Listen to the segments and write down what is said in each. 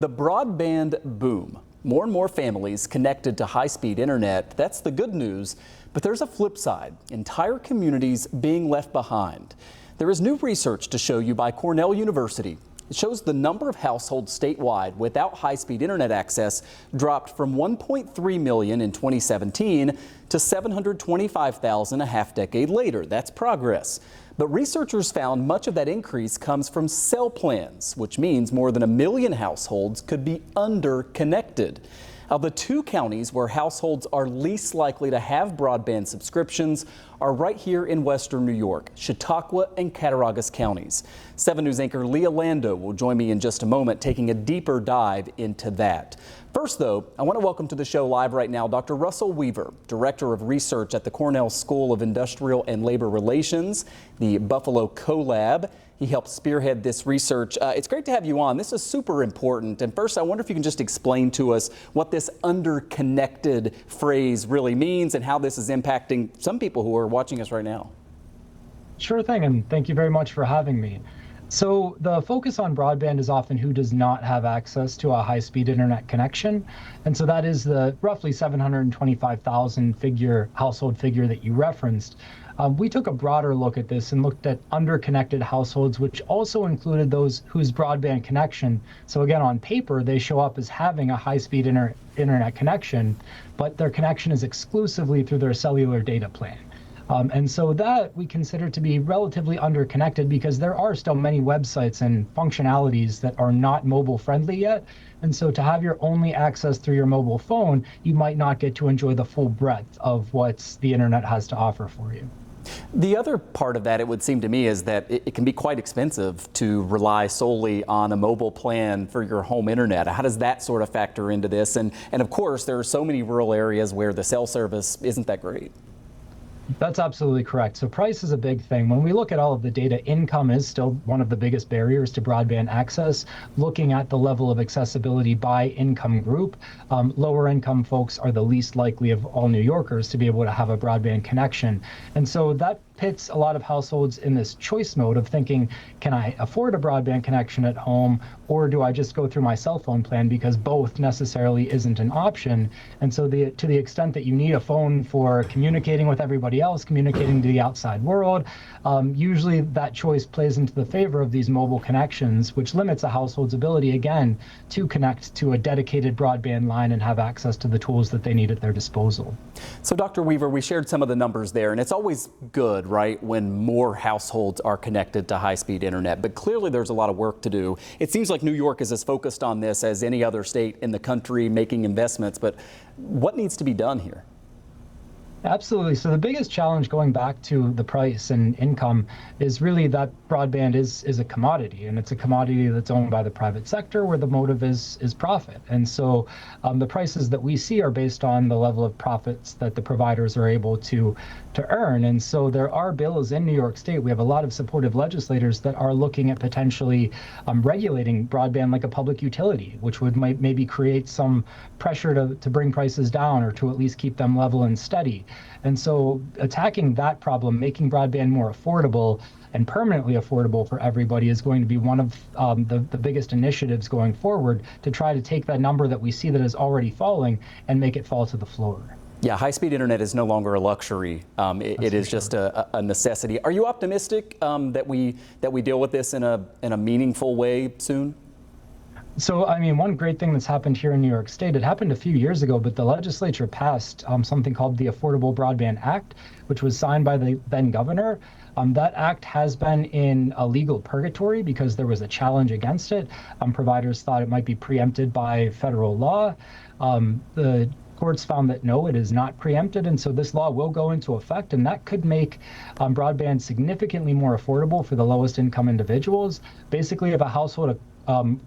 The broadband boom. More and more families connected to high-speed internet. That's the good news. But there's a flip side. Entire communities being left behind. There is new research to show you by Cornell University. It shows the number of households statewide without high-speed internet access dropped from 1.3 million in 2017 to 725,000 a half-decade later. That's progress. But researchers found much of that increase comes from cell plans, which means more than 1 million households could be underconnected. Now, the two counties where households are least likely to have broadband subscriptions are right here in western New York, Chautauqua and Cattaraugus counties. 7 News anchor Leah Lando will join me in just a moment, taking a deeper dive into that. First, though, I want to welcome to the show live right now Dr. Russell Weaver, Director of Research at the Cornell School of Industrial and Labor Relations, the Buffalo CoLab. He helped spearhead this research. It's great to have you on. This is super important. And first, I wonder if you can just explain to us what this underconnected phrase really means and how this is impacting some people who are watching us right now. Sure thing, and thank you very much for having me. So the focus on broadband is often who does not have access to a high-speed internet connection. And so that is the roughly 725,000 household figure that you referenced. We took a broader look at this and looked at underconnected households, which also included those whose broadband connection. So again, on paper, they show up as having a high-speed internet connection, but their connection is exclusively through their cellular data plan. And so that we consider to be relatively underconnected because there are still many websites and functionalities that are not mobile friendly yet. And so to have your only access through your mobile phone, you might not get to enjoy the full breadth of what the internet has to offer for you. The other part of that, it would seem to me, is that it can be quite expensive to rely solely on a mobile plan for your home internet. How does that sort of factor into this? And of course, there are so many rural areas where the cell service isn't that great. That's absolutely correct. So price is a big thing. When we look at all of the data, income is still one of the biggest barriers to broadband access. Looking at the level of accessibility by income group, lower income folks are the least likely of all New Yorkers to be able to have a broadband connection. And so that pits a lot of households in this choice mode of thinking, can I afford a broadband connection at home, or do I just go through my cell phone plan, because both necessarily isn't an option. And so to the extent that you need a phone for communicating with everybody else, communicating to the outside world, usually that choice plays into the favor of these mobile connections, which limits a household's ability, again, to connect to a dedicated broadband line and have access to the tools that they need at their disposal. So Dr. Weaver, we shared some of the numbers there, and it's always good, right, when more households are connected to high-speed internet, but clearly there's a lot of work to do. It seems like New York is as focused on this as any other state in the country making investments, but what needs to be done here? Absolutely. So the biggest challenge, going back to the price and income, is really that broadband is a commodity, and it's a commodity that's owned by the private sector where the motive is profit. And so the prices that we see are based on the level of profits that the providers are able to earn. And so there are bills in New York State. We have a lot of supportive legislators that are looking at potentially regulating broadband like a public utility, which would maybe create some pressure to bring prices down, or to at least keep them level and steady. And so attacking that problem, making broadband more affordable and permanently affordable for everybody, is going to be one of the biggest initiatives going forward, to try to take that number that we see that is already falling and make it fall to the floor. Yeah, high-speed internet is no longer a luxury. It is just a necessity. Are you optimistic that we deal with this in a meaningful way soon? So, I mean, one great thing that's happened here in New York State, it happened a few years ago, but the legislature passed something called the Affordable Broadband Act, which was signed by the then governor. That act has been in a legal purgatory because there was a challenge against it. Providers thought it might be preempted by federal law. The courts found that no, it is not preempted, and so this law will go into effect, and that could make broadband significantly more affordable for the lowest income individuals. Basically, if a household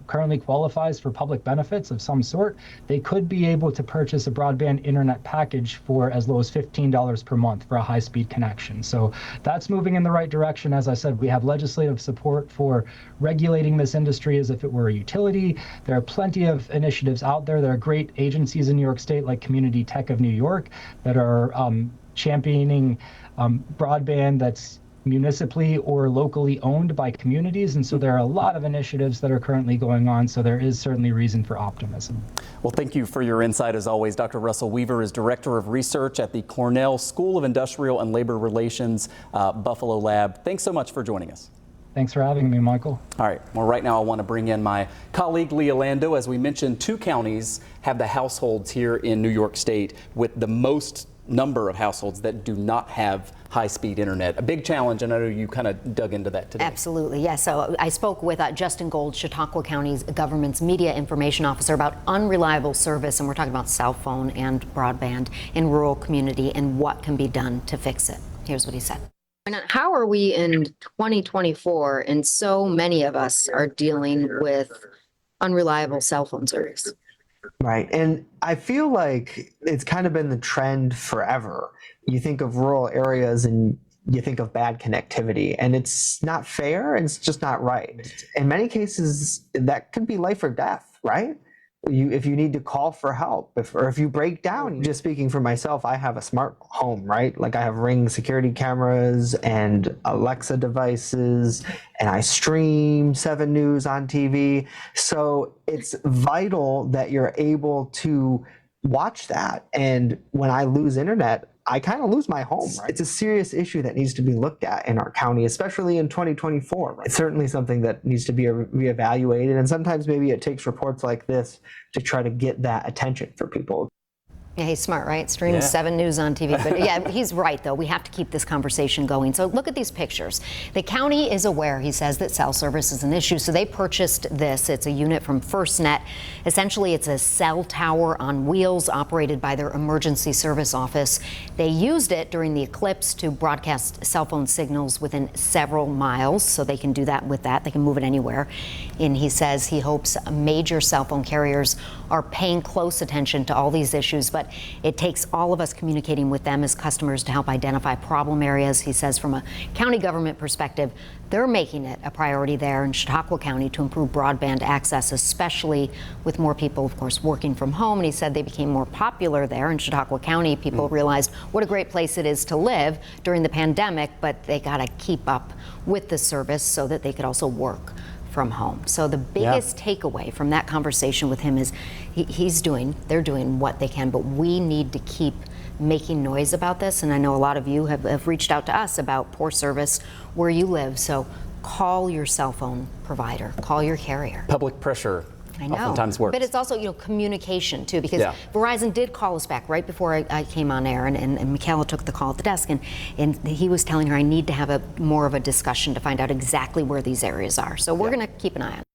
currently qualifies for public benefits of some sort, they could be able to purchase a broadband internet package for as low as $15 per month for a high-speed connection. So that's moving in the right direction. As I said, we have legislative support for regulating this industry as if it were a utility. There are plenty of initiatives out there. There are great agencies in New York State like Community Tech of New York that are championing broadband that's municipally or locally owned by communities. And so there are a lot of initiatives that are currently going on. So there is certainly reason for optimism. Well, thank you for your insight as always. Dr. Russell Weaver is Director of Research at the Cornell School of Industrial and Labor Relations Buffalo Lab. Thanks so much for joining us. Thanks for having me, Michael. All right. Well, right now I want to bring in my colleague Leah Lando. As we mentioned, 2 counties have the households here in New York State with the most number of households that do not have high-speed internet. A big challenge, and I know you kind of dug into that today. Absolutely, yes. So I spoke with Justin Gold, Chautauqua County's government's media information officer, about unreliable service, and we're talking about cell phone and broadband in rural community and what can be done to fix it. Here's what he said. How are we in 2024 and so many of us are dealing with unreliable cell phone service? Right. And I feel like it's kind of been the trend forever. You think of rural areas and you think of bad connectivity, and it's not fair and it's just not right. In many cases, that could be life or death, right? If you need to call for help, or if you break down. Just speaking for myself, I have a smart home, right? Like I have Ring security cameras and Alexa devices, and I stream 7 News on TV. So it's vital that you're able to watch that. And when I lose internet, I kind of lose my home. Right? It's a serious issue that needs to be looked at in our county, especially in 2024. Right? It's certainly something that needs to be reevaluated, and sometimes maybe it takes reports like this to try to get that attention for people. Yeah, he's smart, right? Streams 7 News on TV. But yeah, he's right, though. We have to keep this conversation going. So look at these pictures. The county is aware, he says, that cell service is an issue. So they purchased this. It's a unit from FirstNet. Essentially, it's a cell tower on wheels operated by their emergency service office. They used it during the eclipse to broadcast cell phone signals within several miles. So they can do that with that. They can move it anywhere. And he says he hopes major cell phone carriers are paying close attention to all these issues. But it takes all of us communicating with them as customers to help identify problem areas. He says from a county government perspective, they're making it a priority there in Chautauqua County to improve broadband access, especially with more people, of course, working from home. And he said they became more popular there in Chautauqua County. People realized what a great place it is to live during the pandemic, but they got to keep up with the service so that they could also work from home. So the biggest takeaway from that conversation with him is they're doing what they can, but we need to keep making noise about this. And I know a lot of you have reached out to us about poor service where you live. So call your cell phone provider, call your carrier. Public pressure. I know, oftentimes works. but it's also, communication too, because Verizon did call us back right before I came on air, and Michaela took the call at the desk, and he was telling her I need to have more of a discussion to find out exactly where these areas are. So we're going to keep an eye on it.